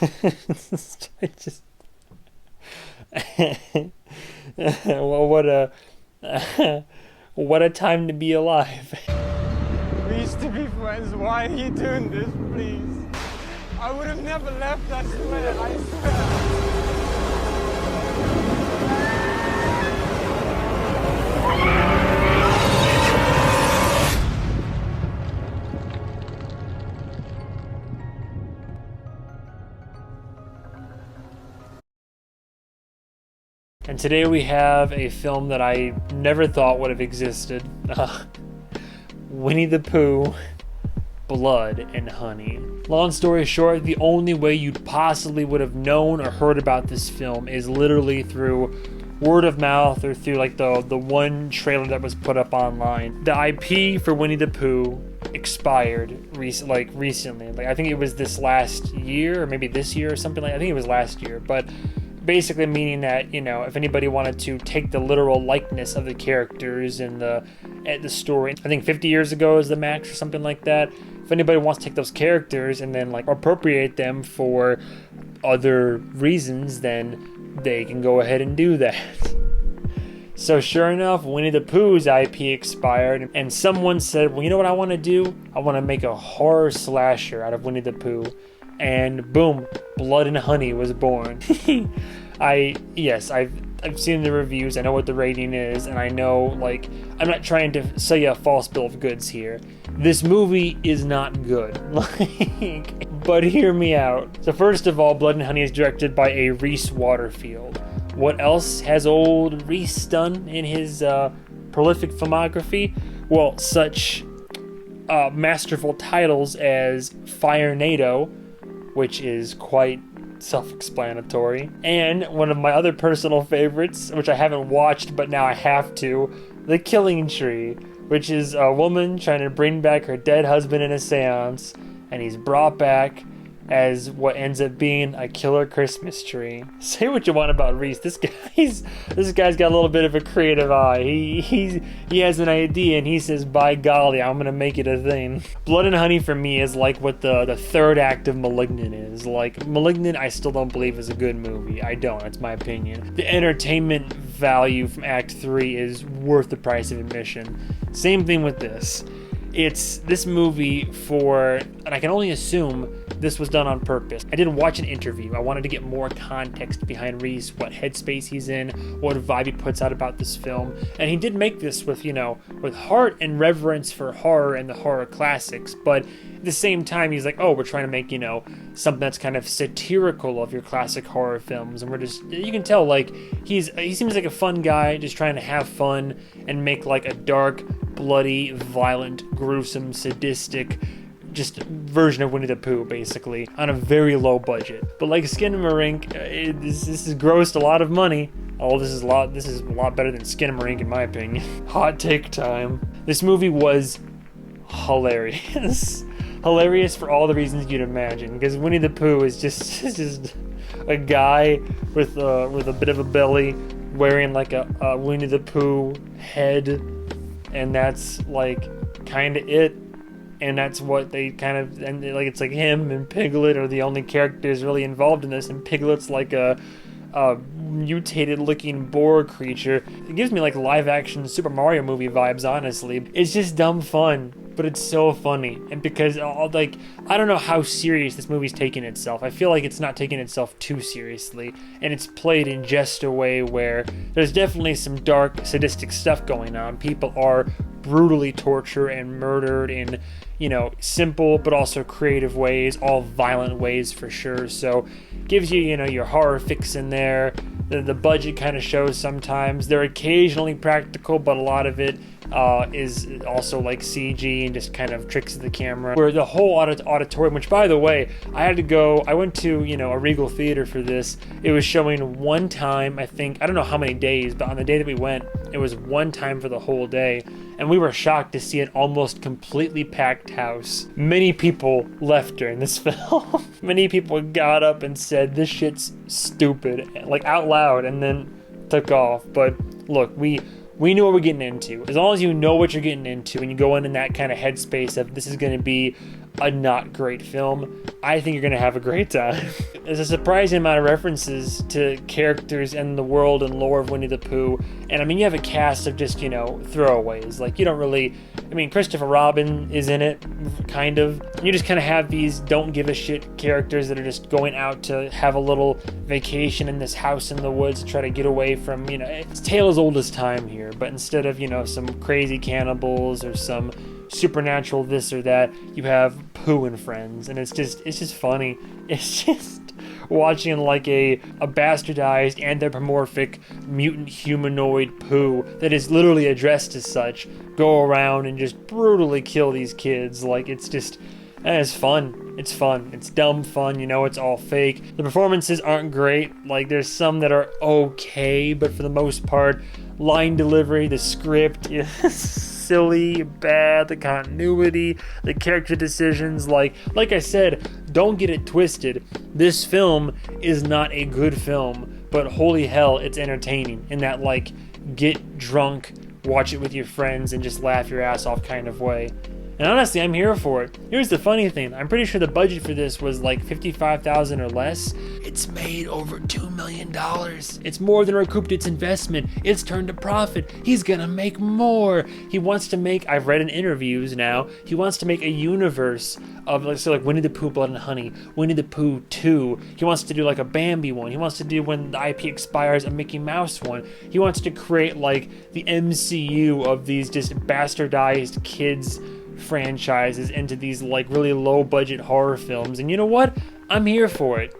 I just well, what a what a time to be alive. We used to be friends. Why are you doing this, please? I would have never left, I swear, I swear. And today we have a film that I never thought would have existed. Winnie the Pooh, Blood and Honey. Long story short, the only way you'd possibly would have known or heard about this film is literally through word of mouth or through like the one trailer that was put up online. The IP for Winnie the Pooh expired recently. Like I think it was this last year or maybe this year or something like. I think it was last year, but basically meaning that, you know, if anybody wanted to take the literal likeness of the characters and the story, I think 50 years ago is the max or something like that. If anybody wants to take those characters and then like appropriate them for other reasons, then they can go ahead and do that. So sure enough, Winnie the Pooh's IP expired, and someone said, well, you know what I want to do? I want to make a horror slasher out of Winnie the Pooh. And boom, Blood and Honey was born. I've seen the reviews, I know what the rating is, and I know, like, I'm not trying to sell you a false bill of goods here. This movie is not good. But hear me out. So first of all, Blood and Honey is directed by a Reese Waterfield. What else has old Reese done in his prolific filmography? Well, such masterful titles as Firenado, which is quite self-explanatory, and one of my other personal favorites, which I haven't watched but now I have to, The Killing Tree, which is a woman trying to bring back her dead husband in a seance, and he's brought back as what ends up being a killer Christmas tree. Say what you want about Reese. This guy's got a little bit of a creative eye. He has an idea and he says, by golly, I'm gonna make it a thing. Blood and Honey for me is like what the third act of Malignant is. Like Malignant, I still don't believe is a good movie. I don't. That's my opinion. The entertainment value from Act 3 is worth the price of admission. Same thing with this. It's this movie and I can only assume this was done on purpose. I did watch an interview. I wanted to get more context behind Reese, what headspace he's in, what vibe he puts out about this film. And he did make this with heart and reverence for horror and the horror classics. But at the same time, he's like, oh, we're trying to make, something that's kind of satirical of your classic horror films. And you can tell, like, he seems like a fun guy, just trying to have fun and make like a dark, bloody, violent, gruesome, sadistic just version of Winnie the Pooh, basically, on a very low budget. But like Skinimarink, this has grossed a lot of money. Oh, this is a lot better than Skinimarink in my opinion. Hot take time. This movie was hilarious. Hilarious for all the reasons you'd imagine, because Winnie the Pooh is just a guy with a bit of a belly wearing like a Winnie the Pooh head, and that's like kind of it. And that's what they kind of, and like it's like him and Piglet are the only characters really involved in this, and Piglet's like a mutated looking boar creature. It gives me like live action Super Mario movie vibes, honestly. It's just dumb fun, but it's so funny. And because like, I don't know how serious this movie's taking itself. I feel like it's not taking itself too seriously, and it's played in just a way where there's definitely some dark, sadistic stuff going on. People are brutally tortured and murdered in, simple but also creative ways, all violent ways for sure. So gives you, your horror fix in there. The budget kind of shows sometimes. They're occasionally practical, but a lot of it is also like CG and just kind of tricks of the camera. Where the whole auditorium, which by the way, I went to, a Regal Theater for this. It was showing one time, I think, I don't know how many days, but on the day that we went, it was one time for the whole day. And we were shocked to see an almost completely packed house. Many people left during this film. Many people got up and said, this shit's stupid, like out loud, and then took off. But look, we know what we're getting into. As long as you know what you're getting into and you go in that kind of headspace of this is going to be a not great film, I think you're going to have a great time. There's a surprising amount of references to characters and the world and lore of Winnie the Pooh. And I mean, you have a cast of just, throwaways. Like, you don't really... I mean, Christopher Robin is in it, kind of. You just kind of have these don't give a shit characters that are just going out to have a little vacation in this house in the woods to try to get away from, it's tale as old as time here. But instead of, some crazy cannibals or some supernatural this or that, you have Pooh and friends, and it's just funny. It's just watching like a bastardized anthropomorphic mutant humanoid Pooh that is literally addressed as such go around and just brutally kill these kids. Like, it's fun. It's fun. It's dumb fun. It's all fake. The performances aren't great. Like, there's some that are okay, but for the most part, line delivery, the script is silly, bad, the continuity, the character decisions. Like I said, don't get it twisted. This film is not a good film, but holy hell, it's entertaining in that, like, get drunk, watch it with your friends, and just laugh your ass off kind of way. And honestly, I'm here for it. Here's the funny thing. I'm pretty sure the budget for this was like $55,000 or less. It's made over $2 million. It's more than recouped its investment. It's turned a profit. He's gonna make more. He wants to make, I've read in interviews now, he wants to make a universe of, like Winnie the Pooh, Blood and Honey, Winnie the Pooh 2. He wants to do like a Bambi one. He wants to do, when the IP expires, a Mickey Mouse one. He wants to create like the MCU of these just bastardized kids franchises into these like really low budget horror films. And you know what? I'm here for it.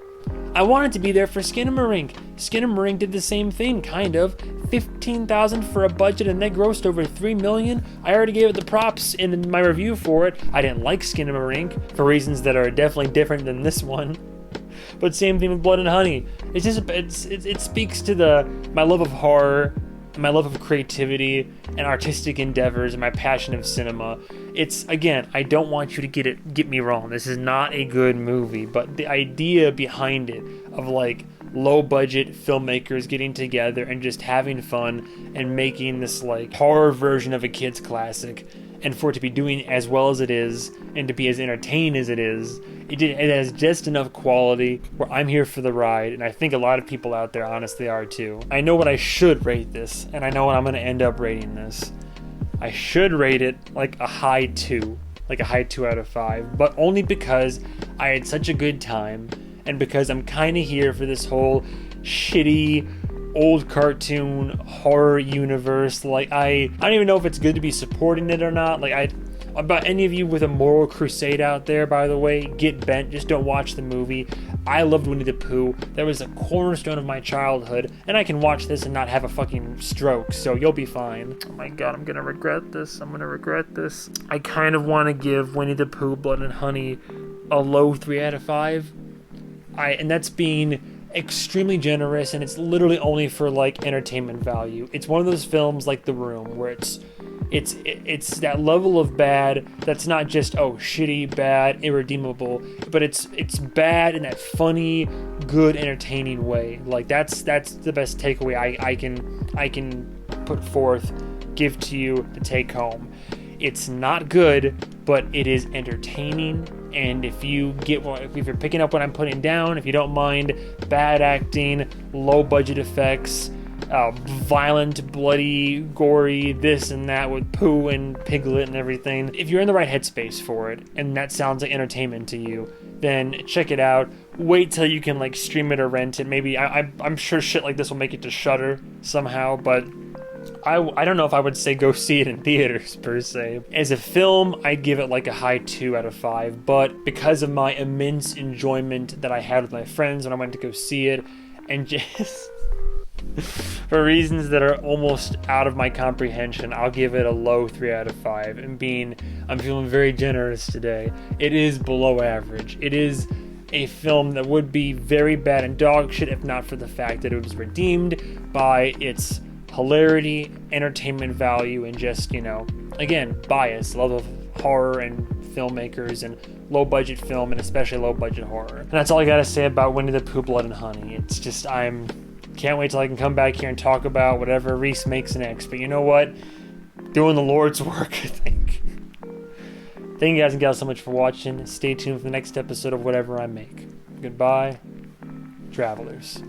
I wanted to be there for Skinimarink. Skinimarink did the same thing, kind of. $15,000 for a budget, and they grossed over $3 million. I already gave it the props in my review for it. I didn't like Skinimarink for reasons that are definitely different than this one. But same thing with Blood and Honey. It's just it speaks to my love of horror, my love of creativity and artistic endeavors, and my passion of cinema. It's, again, I don't want you to get me wrong. This is not a good movie, but the idea behind it of like low budget filmmakers getting together and just having fun and making this like horror version of a kid's classic, and for it to be doing as well as it is and to be as entertaining as it is, it has just enough quality where I'm here for the ride, and I think a lot of people out there honestly are too. I know what I should rate this, and I know what I'm going to end up rating this. I should rate it like a high 2, like a high 2 out of 5, but only because I had such a good time, and because I'm kind of here for this whole shitty old cartoon horror universe. Like, I don't even know if it's good to be supporting it or not. Like, about any of you with a moral crusade out there, by the way, get bent. Just don't watch the movie. I loved Winnie the Pooh. That was a cornerstone of my childhood, and I can watch this and not have a fucking stroke, so you'll be fine. Oh my god, I'm gonna regret this. I kind of want to give Winnie the Pooh, Blood and Honey a low 3 out of 5. And that's being extremely generous, and it's literally only for like entertainment value. It's one of those films like The Room where it's that level of bad that's not just shitty, bad, irredeemable, but it's bad in that funny, good, entertaining way. Like that's the best takeaway I can put forth, give to you to take home. It's not good, but it is entertaining. And if you're picking up what I'm putting down, if you don't mind bad acting, low budget effects, violent, bloody, gory, this and that with Pooh and Piglet and everything, if you're in the right headspace for it, and that sounds like entertainment to you, then check it out. Wait till you can like stream it or rent it. Maybe I'm sure shit like this will make it to Shudder somehow, but I don't know if I would say go see it in theaters per se. As a film, I'd give it like a high 2 out of 5, but because of my immense enjoyment that I had with my friends when I went to go see it, and just for reasons that are almost out of my comprehension, I'll give it a low 3 out of 5. And I'm feeling very generous today. It is below average. It is a film that would be very bad and dog shit if not for the fact that it was redeemed by its hilarity, entertainment value, and just, again, bias, love of horror and filmmakers and low budget film, and especially low budget horror. And that's all I gotta say about Winnie the Pooh, Blood and Honey. It's just, can't wait till I can come back here and talk about whatever Reese makes next. But you know what? Doing the Lord's work, I think. Thank Thank you guys and gals so much for watching. Stay tuned for the next episode of whatever I make. Goodbye, travelers.